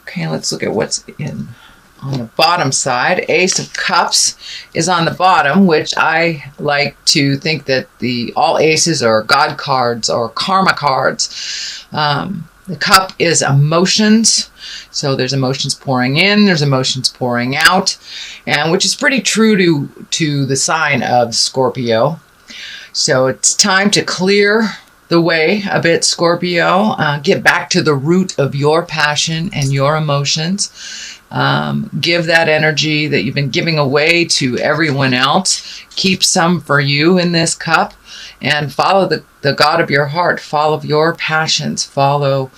Okay, let's look at what's on the bottom side. Ace of Cups is on the bottom, which I like to think that all aces are God cards or karma cards. The cup is emotions. So there's emotions pouring in, there's emotions pouring out, and which is pretty true to the sign of Scorpio. So it's time to clear the way a bit, Scorpio. Get back to the root of your passion and your emotions. Give that energy that you've been giving away to everyone else. Keep some for you in this cup, and follow the God of your heart. Follow your passions. Follow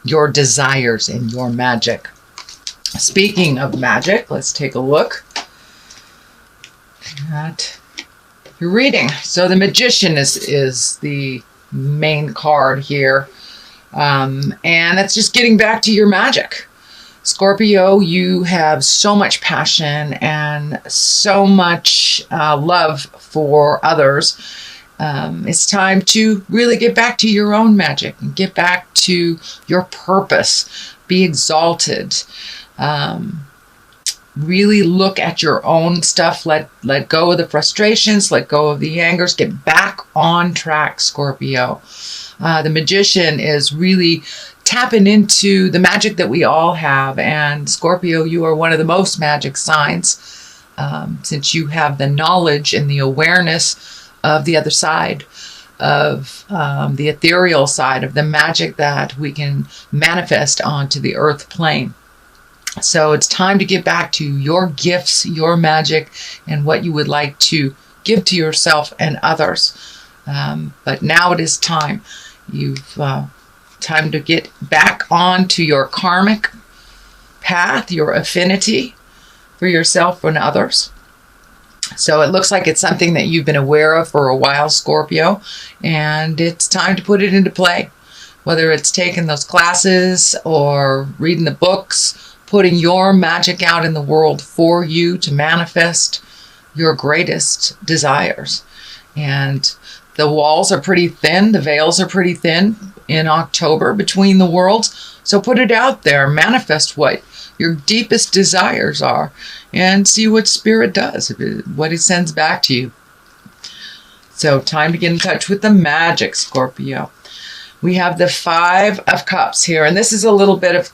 your desires and your magic. Speaking of magic, let's take a look at your reading. So the Magician is the main card here. And it's just getting back to your magic. Scorpio, you have so much passion and so much love for others. It's time to really get back to your own magic and get back to your purpose. Be exalted. Really look at your own stuff. Let go of the frustrations. Let go of the angers. Get back on track, Scorpio. The Magician is really tapping into the magic that we all have. And Scorpio, you are one of the most magic signs, since you have the knowledge and the awareness of the other side, of the ethereal side, of the magic that we can manifest onto the earth plane. So it's time to get back to your gifts, your magic, and what you would like to give to yourself and others. But now it is time. You've time to get back on to your karmic path, your affinity for yourself and others. So it looks like it's something that you've been aware of for a while, Scorpio, and it's time to put it into play. Whether it's taking those classes or reading the books, putting your magic out in the world for you to manifest your greatest desires. And the walls are pretty thin, the veils are pretty thin in October between the worlds. So put it out there, manifest what your deepest desires are, and see what Spirit does, what it sends back to you. So time to get in touch with the magic, Scorpio. We have the Five of Cups here, and this is a little bit of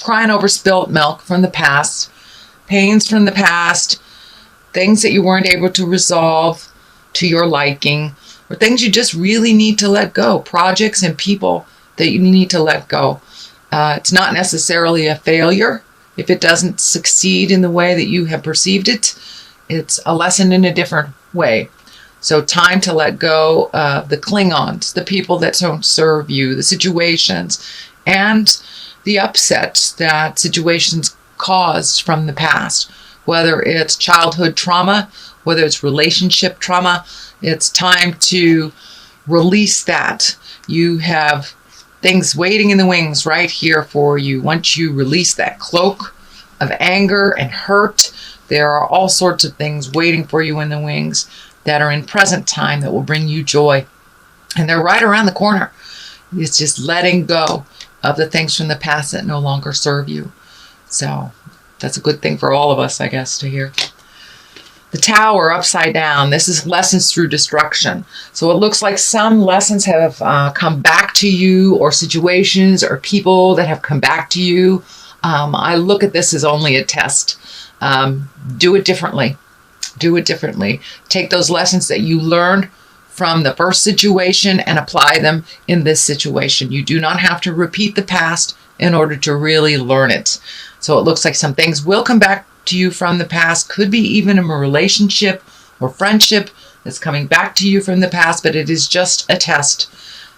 crying over spilt milk from the past, pains from the past, things that you weren't able to resolve to your liking, or things you just really need to let go, projects and people that you need to let go. It's not necessarily a failure if it doesn't succeed in the way that you have perceived it. It's a lesson in a different way. So time to let go of the Klingons, the people that don't serve you, the situations, and the upset that situations caused from the past. Whether it's childhood trauma, whether it's relationship trauma, it's time to release that. You have things waiting in the wings right here for you. Once you release that cloak of anger and hurt, there are all sorts of things waiting for you in the wings that are in present time that will bring you joy. And they're right around the corner. It's just letting go of the things from the past that no longer serve you. So that's a good thing for all of us, I guess, to hear. The Tower upside down. This is lessons through destruction. So it looks like some lessons have come back to you, or situations or people that have come back to you. I look at this as only a test. Do it differently. Do it differently. Take those lessons that you learned from the first situation and apply them in this situation. You do not have to repeat the past in order to really learn it. So it looks like some things will come back to you from the past. Could be even a relationship or friendship that's coming back to you from the past, but it is just a test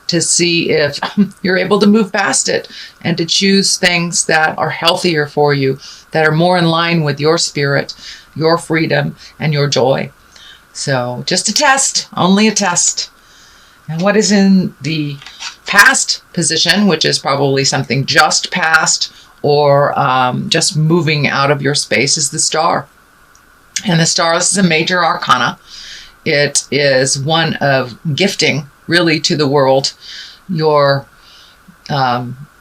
to see if you're able to move past it and to choose things that are healthier for you, that are more in line with your spirit, your freedom, and your joy. So just a test, only a test. And what is in the past position, which is probably something just past or just moving out of your space, is the Star. And the Star is a major arcana. It is one of gifting, really, to the world, your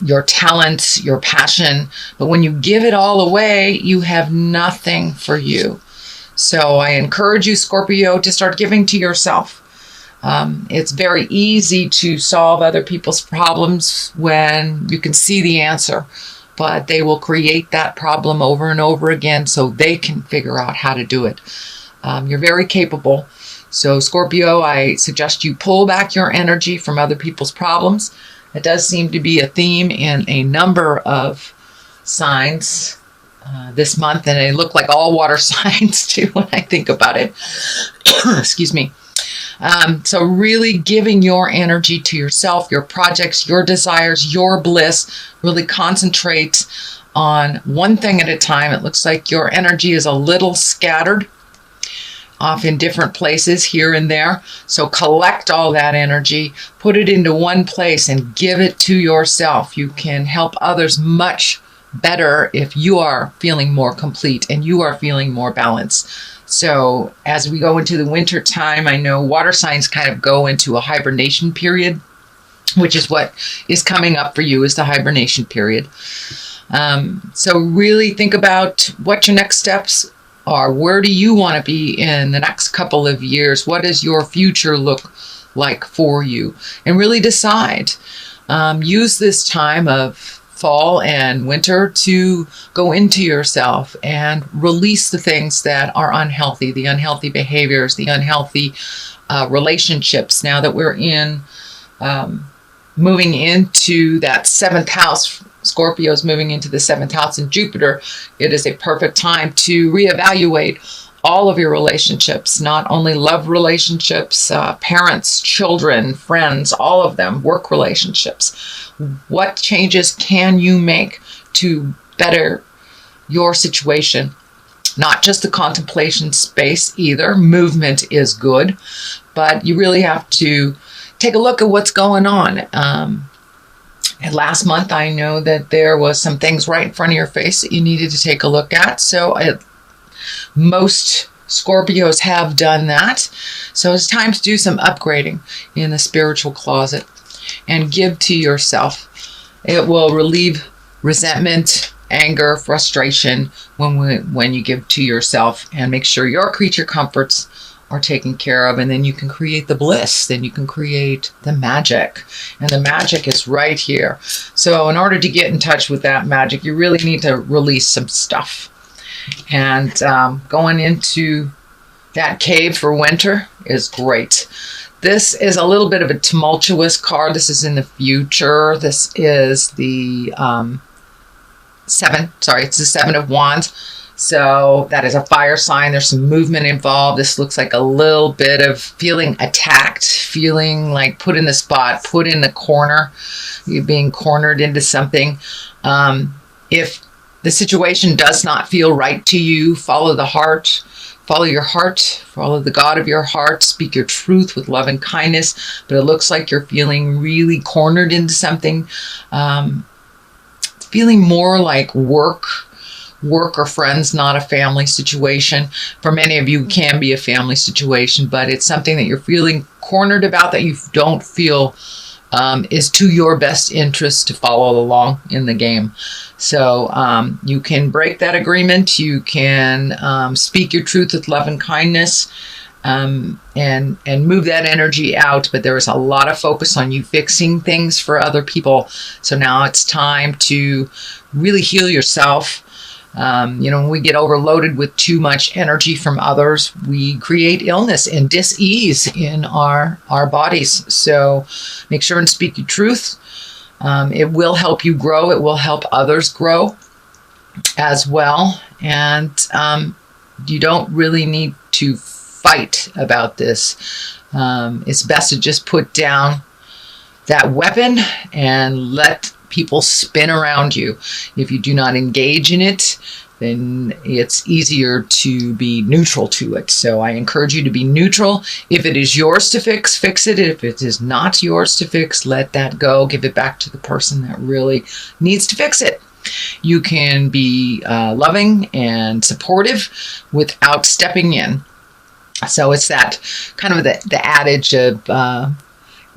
your talents, your passion. But when you give it all away, you have nothing for you. So I encourage you, Scorpio, to start giving to yourself. It's very easy to solve other people's problems when you can see the answer, but they will create that problem over and over again so they can figure out how to do it. You're very capable. So Scorpio, I suggest you pull back your energy from other people's problems. It does seem to be a theme in a number of signs this month, and they look like all water signs too when I think about it. Excuse me. So really giving your energy to yourself, your projects, your desires, your bliss. Really concentrate on one thing at a time. It looks like your energy is a little scattered off in different places here and there. So collect all that energy, put it into one place and give it to yourself. You can help others much better if you are feeling more complete and you are feeling more balanced. So as we go into the winter time, I know water signs kind of go into a hibernation period, which is what is coming up for you, is the hibernation period. So really think about what your next steps are. Where do you want to be in the next couple of years? What does your future look like for you? And really decide. Use this time of fall and winter to go into yourself and release the things that are unhealthy, the unhealthy behaviors, the unhealthy relationships. Now that we're in moving into that 7th house, Scorpio's moving into the 7th house in Jupiter, it is a perfect time to reevaluate all of your relationships, not only love relationships, parents, children, friends, all of them, work relationships. What changes can you make to better your situation? Not just the contemplation space either. Movement is good, but you really have to take a look at what's going on. And last month, I know that there was some things right in front of your face that you needed to take a look at. So most Scorpios have done that. So it's time to do some upgrading in the spiritual closet and give to yourself. It will relieve resentment, anger, frustration when you give to yourself, and make sure your creature comforts are taken care of, and then you can create the bliss, then you can create the magic, and the magic is right here. So in order to get in touch with that magic, you really need to release some stuff. And going into that cave for winter is great. This is a little bit of a tumultuous card. This is in the future. This is the it's the 7 of Wands. So that is a fire sign. There's some movement involved. This looks like a little bit of feeling attacked, feeling like put in the spot, put in the corner. You're being cornered into something. If the situation does not feel right to you, follow the heart. Follow your heart. Follow the God of your heart. Speak your truth with love and kindness. But it looks like you're feeling really cornered into something. Feeling more like work or friends, not a family situation. For many of you, it can be a family situation, but it's something that you're feeling cornered about, that you don't feel is to your best interest to follow along in the game. So you can break that agreement. You can speak your truth with love and kindness, and move that energy out. But there is a lot of focus on you fixing things for other people. So now it's time to really heal yourself. When we get overloaded with too much energy from others, we create illness and dis-ease in our bodies. So make sure and speak your truth. It will help you grow. It will help others grow as well. And you don't really need to fight about this. It's best to just put down that weapon and let people spin around you. If you do not engage in it, then it's easier to be neutral to it. So I encourage you to be neutral. If it is yours to fix, fix it. If it is not yours to fix, let that go. Give it back to the person that really needs to fix it. You can be loving and supportive without stepping in. So it's that kind of the adage of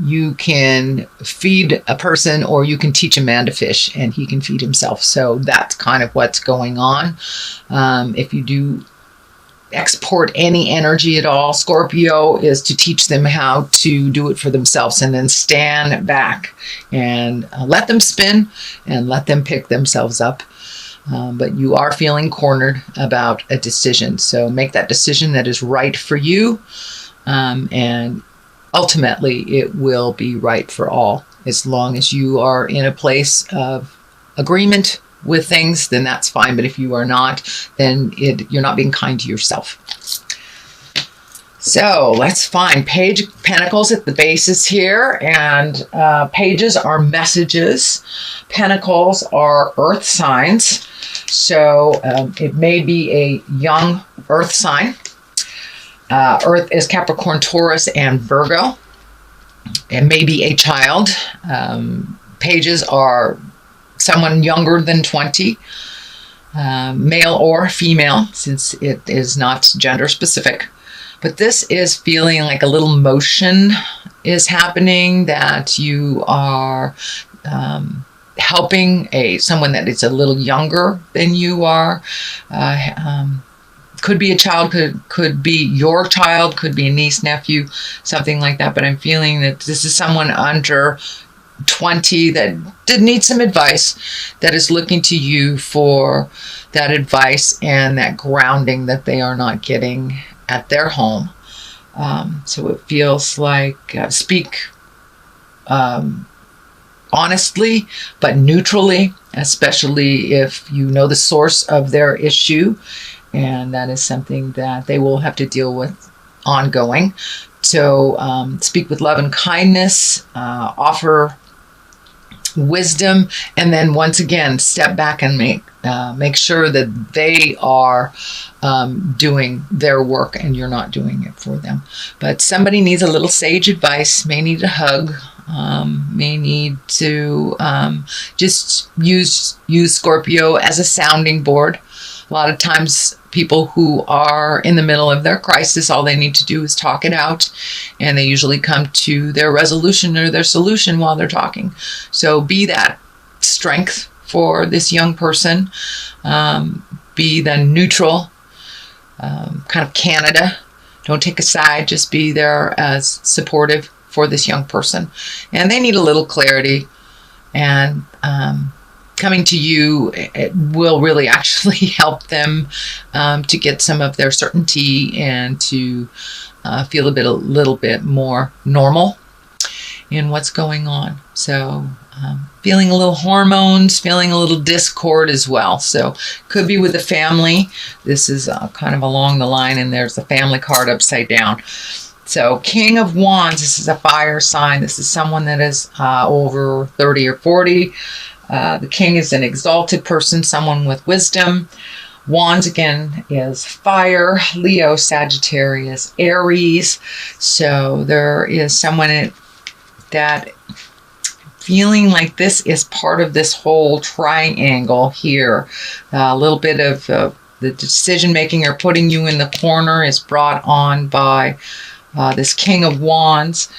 you can feed a person or you can teach a man to fish and he can feed himself. So that's kind of what's going on. If you do export any energy at all, Scorpio, is to teach them how to do it for themselves and then stand back and let them spin and let them pick themselves up. But you are feeling cornered about a decision. So make that decision that is right for you. And ultimately, it will be right for all. As long as you are in a place of agreement with things, then that's fine. But if you are not, then you're not being kind to yourself. So let's find Page of Pentacles at the bases here. And pages are messages. Pentacles are earth signs. So it may be a young earth sign. Earth is Capricorn, Taurus, and Virgo. It may be a child. Pages are someone younger than 20, male or female, since it is not gender specific. But this is feeling like a little motion is happening, that you are helping someone that is a little younger than you are. Could be a child, could be your child, could be a niece, nephew, something like that. But I'm feeling that this is someone under 20 that did need some advice, that is looking to you for that advice and that grounding that they are not getting at their home. So it feels like speak honestly, but neutrally, especially if you know the source of their issue. And that is something that they will have to deal with ongoing. So speak with love and kindness, offer wisdom, and then once again, step back and make sure that they are doing their work and you're not doing it for them. But somebody needs a little sage advice, may need a hug, may need to just use Scorpio as a sounding board. A lot of times people who are in the middle of their crisis, all they need to do is talk it out, and they usually come to their resolution or their solution while they're talking. So be that strength for this young person. Be the neutral, kind of Canada. Don't take a side, just be there as supportive for this young person. And they need a little clarity, and coming to you, it will really actually help them to get some of their certainty and to feel a little bit more normal in what's going on. So feeling a little hormones, feeling a little discord as well. So could be with the family. This is kind of along the line, and there's the family card upside down. So King of Wands, this is a fire sign. This is someone that is over 30 or 40. The king is an exalted person, someone with wisdom. Wands, again, is fire. Leo, Sagittarius, Aries. So there is someone that feeling like this is part of this whole triangle here. A little bit of the decision-making or putting you in the corner is brought on by this King of Wands.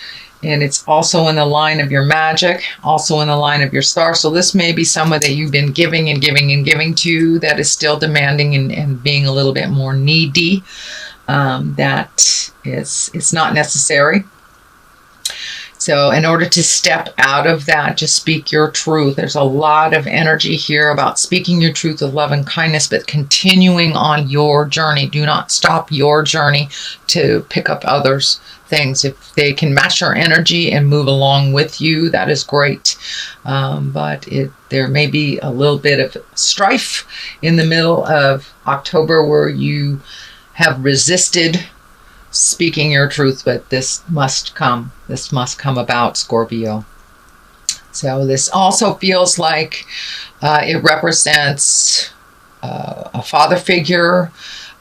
And it's also in the line of your magic, also in the line of your star. So this may be someone that you've been giving and giving and giving to, that is still demanding and being a little bit more needy. It's not necessary. So in order to step out of that, just speak your truth. There's a lot of energy here about speaking your truth with love and kindness, but continuing on your journey. Do not stop your journey to pick up others' things. If they can match your energy and move along with you, that is great. But there may be a little bit of strife in the middle of October where you have resisted speaking your truth, but this must come. This must come about, Scorpio. So this also feels like it represents a father figure,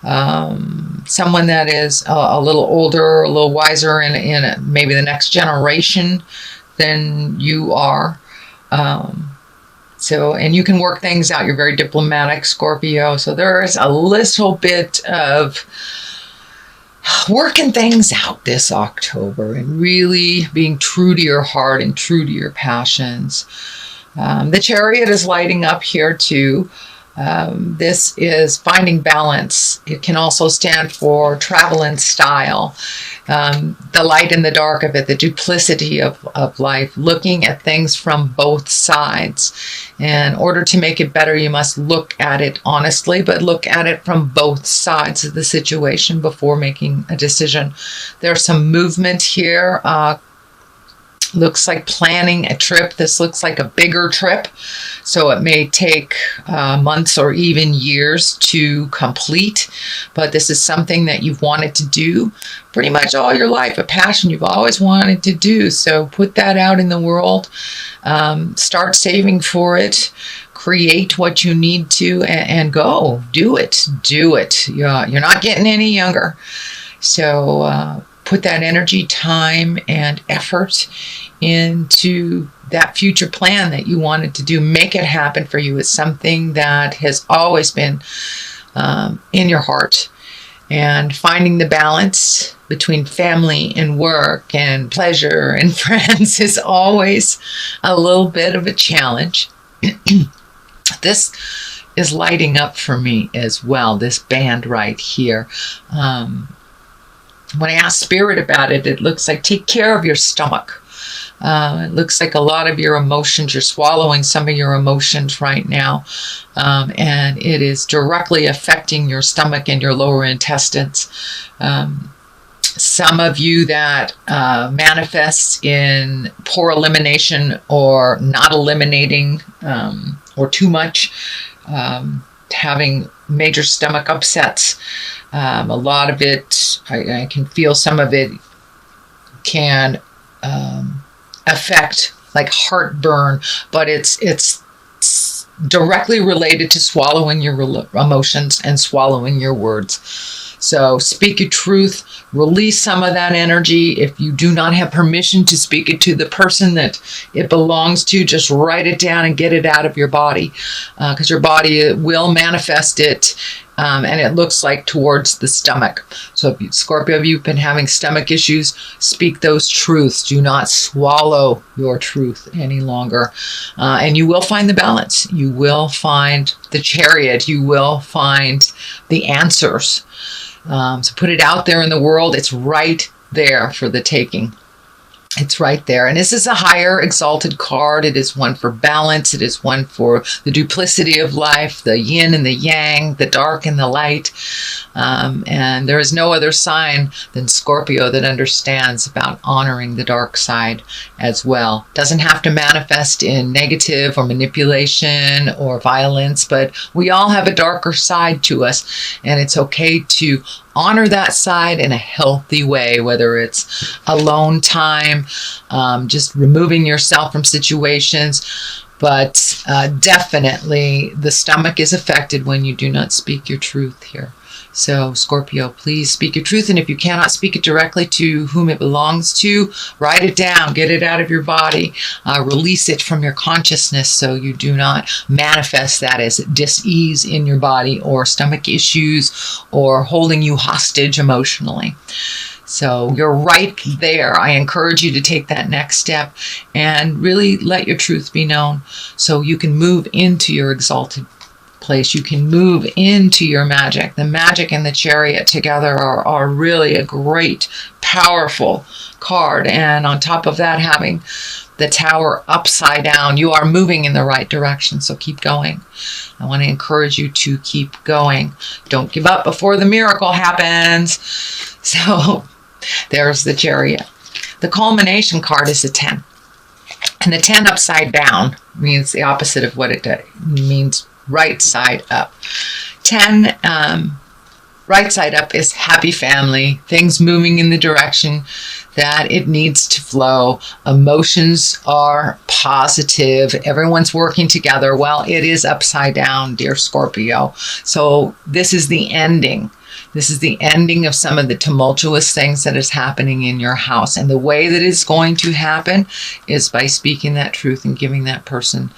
someone that is a little older, a little wiser in maybe the next generation than you are. And you can work things out. You're very diplomatic, Scorpio. So there is a little bit of working things out this October and really being true to your heart and true to your passions. The Chariot is lighting up here too. This is finding balance. It can also stand for travel and style. The light and the dark of it, the duplicity of life, looking at things from both sides. In order to make it better, you must look at it honestly, but look at it from both sides of the situation before making a decision. There's some movement here. Looks like planning a trip. This looks like a bigger trip, so it may take months or even years to complete, but this is something that you've wanted to do pretty much all your life, a passion you've always wanted to do. So put that out in the world, start saving for it, create what you need to, and go do it. You're not getting any younger, so put that energy, time, and effort into that future plan that you wanted to do. Make it happen for you. It's something that has always been in your heart. And finding the balance between family and work and pleasure and friends is always a little bit of a challenge. This is lighting up for me as well, this band right here. When I ask Spirit about it, it looks like take care of your stomach. It looks like a lot of your emotions, you're swallowing some of your emotions right now, and it is directly affecting your stomach and your lower intestines. Some of you that manifest in poor elimination or not eliminating or too much, having major stomach upsets. A lot of it, I can feel some of it can affect like heartburn, but it's directly related to swallowing your emotions and swallowing your words. So speak your truth, release some of that energy. If you do not have permission to speak it to the person that it belongs to, just write it down and get it out of your body, because your body will manifest it. And it looks like towards the stomach. So if you, Scorpio, if you've been having stomach issues, speak those truths. Do not swallow your truth any longer. And you will find the balance. You will find the Chariot. You will find the answers. So put it out there in the world. It's right there for the taking. It's right there. And this is a higher exalted card. It is one for balance. It is one for the duplicity of life, the yin and the yang, the dark and the light. And there is no other sign than Scorpio that understands about honoring the dark side as well. Doesn't have to manifest in negative or manipulation or violence, but we all have a darker side to us. And it's okay to honor that side in a healthy way, whether it's alone time, just removing yourself from situations. But definitely the stomach is affected when you do not speak your truth here. So Scorpio, please speak your truth. And if you cannot speak it directly to whom it belongs to, write it down, get it out of your body, release it from your consciousness so you do not manifest that as dis-ease in your body or stomach issues or holding you hostage emotionally. So you're right there. I encourage you to take that next step and really let your truth be known so you can move into your exalted place. You can move into your magic. The magic and the Chariot together are really a great, powerful card. And on top of that, having the Tower upside down, you are moving in the right direction. So keep going. I want to encourage you to keep going. Don't give up before the miracle happens. So there's the Chariot. The culmination card is a 10. And the 10 upside down means the opposite of what it means. Right side up. 10, right side up is happy family, things moving in the direction that it needs to flow. Emotions are positive. Everyone's working together. Well, it is upside down, dear Scorpio. So this is the ending. This is the ending of some of the tumultuous things that is happening in your house. And the way that it's going to happen is by speaking that truth and giving that person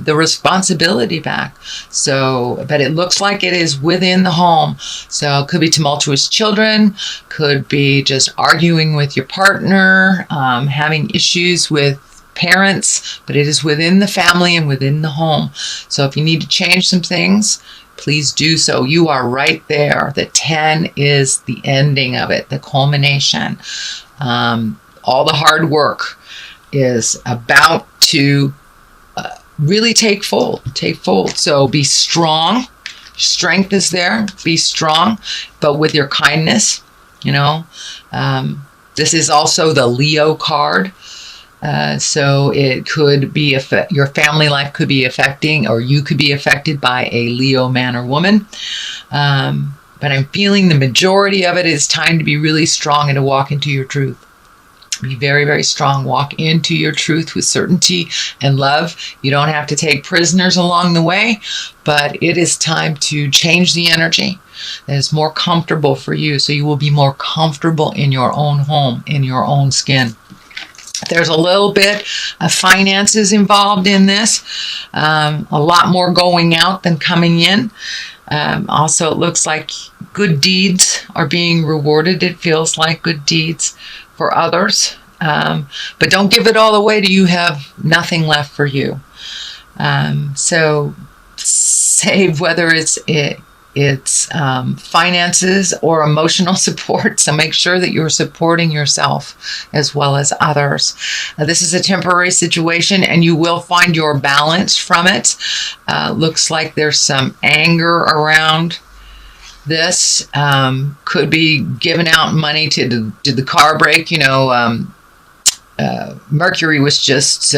the responsibility back. So, but it looks like it is within the home. So it could be tumultuous children, could be just arguing with your partner, having issues with parents, but it is within the family and within the home. So if you need to change some things, please do so. You are right there. The 10 is the ending of it, the culmination. All the hard work is about to really take fold. So be strong. Strength is there. Be strong, but with your kindness, this is also the Leo card. So it could be your family life could be affecting, or you could be affected by a Leo man or woman. But I'm feeling the majority of it is time to be really strong and to walk into your truth. Be very, very strong. Walk into your truth with certainty and love. You don't have to take prisoners along the way, but it is time to change the energy that is more comfortable for you, so you will be more comfortable in your own home, in your own skin. There's a little bit of finances involved in this, a lot more going out than coming in. Also, it looks like good deeds are being rewarded. It feels like good deeds for others. But don't give it all away till you have nothing left for you. So save, whether it's finances or emotional support. So make sure that you're supporting yourself as well as others. This is a temporary situation, and you will find your balance from it. Looks like there's some anger around this. Could be giving out money to the car break. Mercury was just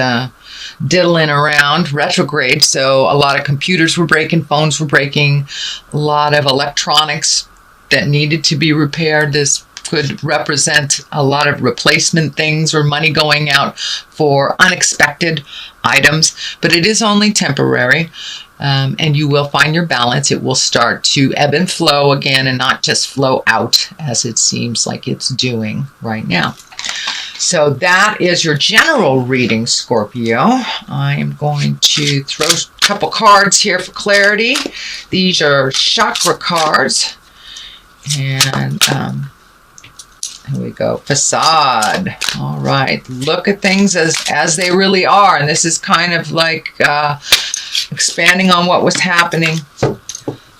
diddling around retrograde, so a lot of computers were breaking, phones were breaking, a lot of electronics that needed to be repaired. This could represent a lot of replacement things or money going out for unexpected items, but it is only temporary. And you will find your balance. It will start to ebb and flow again, and not just flow out as it seems like it's doing right now. So that is your general reading, Scorpio. I'm going to throw a couple cards here for clarity. These are chakra cards. And here we go. Facade. All right. Look at things as they really are. And this is kind of like expanding on what was happening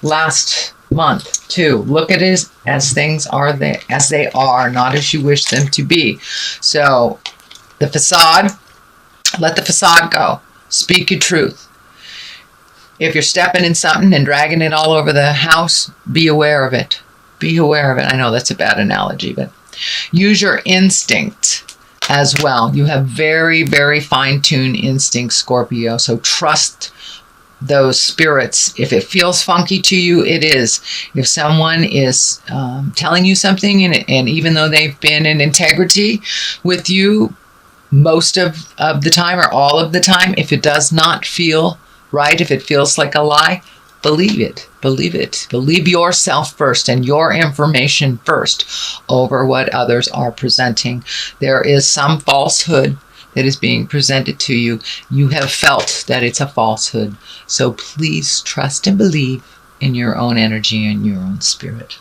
last month too. Look at it as things are as they are, not as you wish them to be. So the facade, let the facade go. Speak your truth. If you're stepping in something and dragging it all over the house, be aware of it. Be aware of it. I know that's a bad analogy, but use your instinct as well. You have very, very fine-tuned instincts, Scorpio. So trust those spirits. If it feels funky to you, it is. If someone is telling you something, and even though they've been in integrity with you most of the time or all of the time, if it does not feel right, if it feels like a lie, believe it. Believe it. Believe yourself first and your information first over what others are presenting. There is some falsehood that is being presented to you. You have felt that it's a falsehood. So please trust and believe in your own energy and your own spirit.